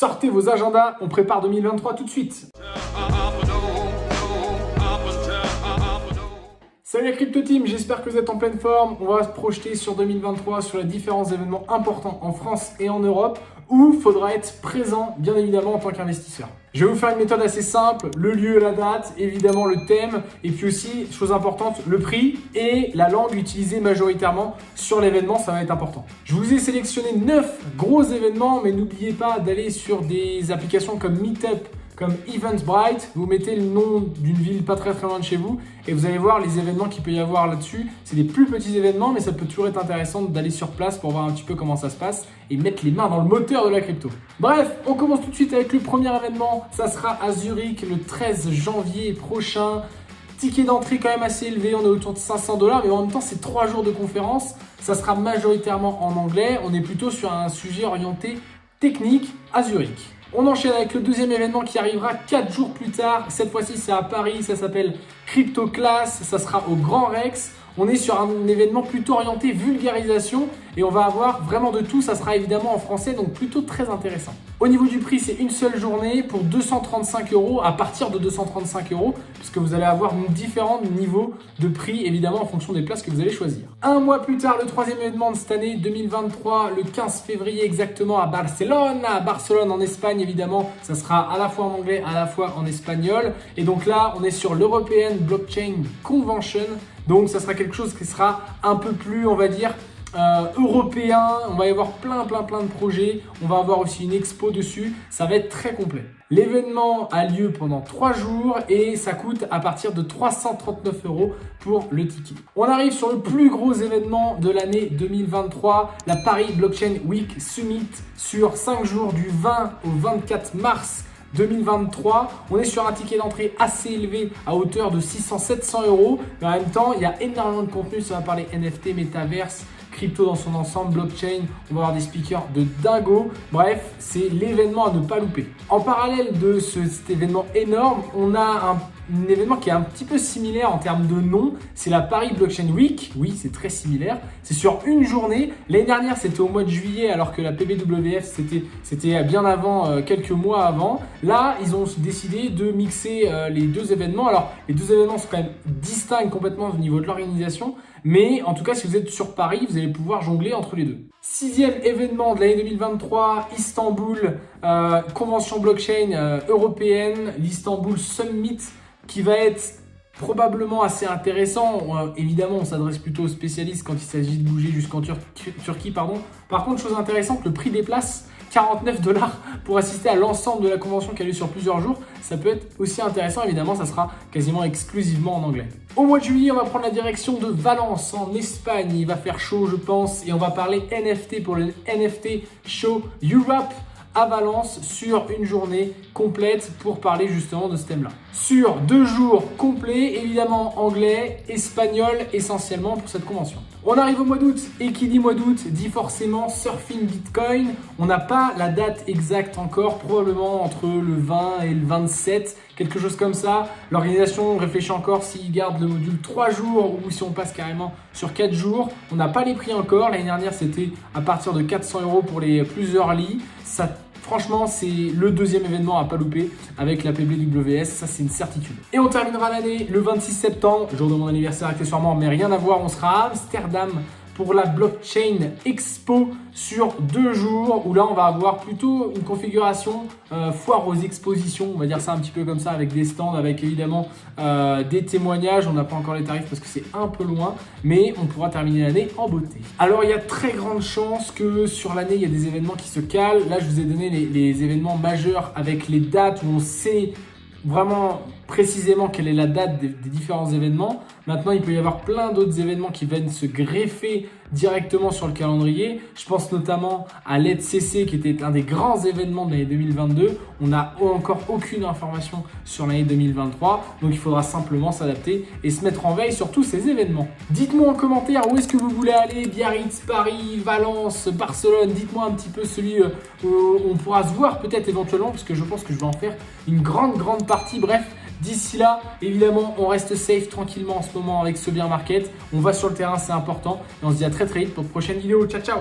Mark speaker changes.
Speaker 1: Sortez vos agendas, on prépare 2023 tout de suite. Salut la Crypto Team, j'espère que vous êtes en pleine forme. On va se projeter sur 2023 sur les différents événements importants en France et en Europe où il faudra être présent, bien évidemment, en tant qu'investisseur. Je vais vous faire une méthode assez simple, le lieu, la date, évidemment le thème, et puis aussi, chose importante, le prix et la langue utilisée majoritairement sur l'événement, ça va être important. Je vous ai sélectionné 9 gros événements, mais n'oubliez pas d'aller sur des applications comme Meetup, comme Eventbrite, vous mettez le nom d'une ville pas très loin de chez vous et vous allez voir les événements qu'il peut y avoir là-dessus. C'est des plus petits événements, mais ça peut toujours être intéressant d'aller sur place pour voir un petit peu comment ça se passe et mettre les mains dans le moteur de la crypto. Bref, on commence tout de suite avec le premier événement. Ça sera à Zurich le 13 janvier prochain. Ticket d'entrée quand même assez élevé, on est autour de 500 $, mais en même temps c'est 3 jours de conférence. Ça sera majoritairement en anglais. On est plutôt sur un sujet orienté technique à Zurich. On enchaîne avec le deuxième événement qui arrivera 4 jours plus tard. Cette fois-ci, c'est à Paris. Ça s'appelle Crypto Class. Ça sera au Grand Rex. On est sur un événement plutôt orienté vulgarisation et on va avoir vraiment de tout. Ça sera évidemment en français, donc plutôt très intéressant. Au niveau du prix, c'est une seule journée pour 235 €, à partir de 235 €, puisque vous allez avoir différents niveaux de prix, évidemment, en fonction des places que vous allez choisir. Un mois plus tard, le troisième événement de cette année 2023, le 15 février exactement à Barcelone. À Barcelone, en Espagne, évidemment, ça sera à la fois en anglais, à la fois en espagnol. Et donc là, on est sur l'European Blockchain Convention. Donc, ça sera quelque chose qui sera un peu plus, on va dire, européen. On va y avoir plein de projets. On va avoir aussi une expo dessus. Ça va être très complet. L'événement a lieu pendant 3 jours et ça coûte à partir de 339 € pour le ticket. On arrive sur le plus gros événement de l'année 2023, la Paris Blockchain Week Summit sur 5 jours du 20 au 24 mars 2023. On est sur un ticket d'entrée assez élevé à hauteur de 600-700 €. Mais en même temps, il y a énormément de contenu. Ça va parler NFT, métaverse, crypto dans son ensemble, blockchain. On va avoir des speakers de dingo. Bref, c'est l'événement à ne pas louper. En parallèle de cet événement énorme, on a un événement qui est un petit peu similaire en termes de nom. C'est la Paris Blockchain Week. Oui, c'est très similaire. C'est sur une journée. L'année dernière, c'était au mois de juillet, alors que la PBWF, c'était bien avant, quelques mois avant. Là, ils ont décidé de mixer les deux événements. Alors, les deux événements sont quand même distincts complètement au niveau de l'organisation. Mais en tout cas, si vous êtes sur Paris, vous allez pouvoir jongler entre les deux. Sixième événement de l'année 2023, Istanbul, convention blockchain européenne, l'Istanbul Summit, qui va être probablement assez intéressant. Évidemment, on s'adresse plutôt aux spécialistes quand il s'agit de bouger jusqu'en Turquie. Par contre, chose intéressante, le prix des places, 49 $ pour assister à l'ensemble de la convention qui a lieu sur plusieurs jours. Ça peut être aussi intéressant. Évidemment, ça sera quasiment exclusivement en anglais. Au mois de juillet, on va prendre la direction de Valence en Espagne. Il va faire chaud, je pense, et on va parler NFT pour le NFT Show Europe à Valence sur une journée complète pour parler justement de ce thème-là. Sur 2 jours complets, évidemment anglais, espagnol essentiellement pour cette convention. On arrive au mois d'août et qui dit mois d'août dit forcément surfing Bitcoin. On n'a pas la date exacte encore, probablement entre le 20 et le 27, quelque chose comme ça. L'organisation réfléchit encore s'ils gardent le module 3 jours ou si on passe carrément sur 4 jours. On n'a pas les prix encore. L'année dernière, c'était à partir de 400 € pour les plusieurs lits. Franchement, c'est le deuxième événement à pas louper avec la PBWS, ça c'est une certitude. Et on terminera l'année le 26 septembre, jour de mon anniversaire accessoirement, mais rien à voir, on sera à Amsterdam pour la Blockchain Expo sur 2 jours où là on va avoir plutôt une configuration foire aux expositions, on va dire ça un petit peu comme ça, avec des stands, avec évidemment des témoignages. On n'a pas encore les tarifs parce que c'est un peu loin, mais on pourra terminer l'année en beauté. Alors il y a très grande chance que sur l'année il y a des événements qui se calent. Là je vous ai donné les événements majeurs avec les dates où on sait vraiment précisément quelle est la date des différents événements. Maintenant, il peut y avoir plein d'autres événements qui viennent se greffer directement sur le calendrier. Je pense notamment à l'ETHCC qui était un des grands événements de l'année 2022. On n'a encore aucune information sur l'année 2023. Donc, il faudra simplement s'adapter et se mettre en veille sur tous ces événements. Dites-moi en commentaire où est-ce que vous voulez aller. Biarritz, Paris, Valence, Barcelone. Dites-moi un petit peu celui où on pourra se voir peut-être éventuellement parce que je pense que je vais en faire une grande partie. Bref. D'ici là, évidemment, on reste safe tranquillement en ce moment avec ce bear market. On va sur le terrain, c'est important. Et on se dit à très vite pour une prochaine vidéo. Ciao, ciao!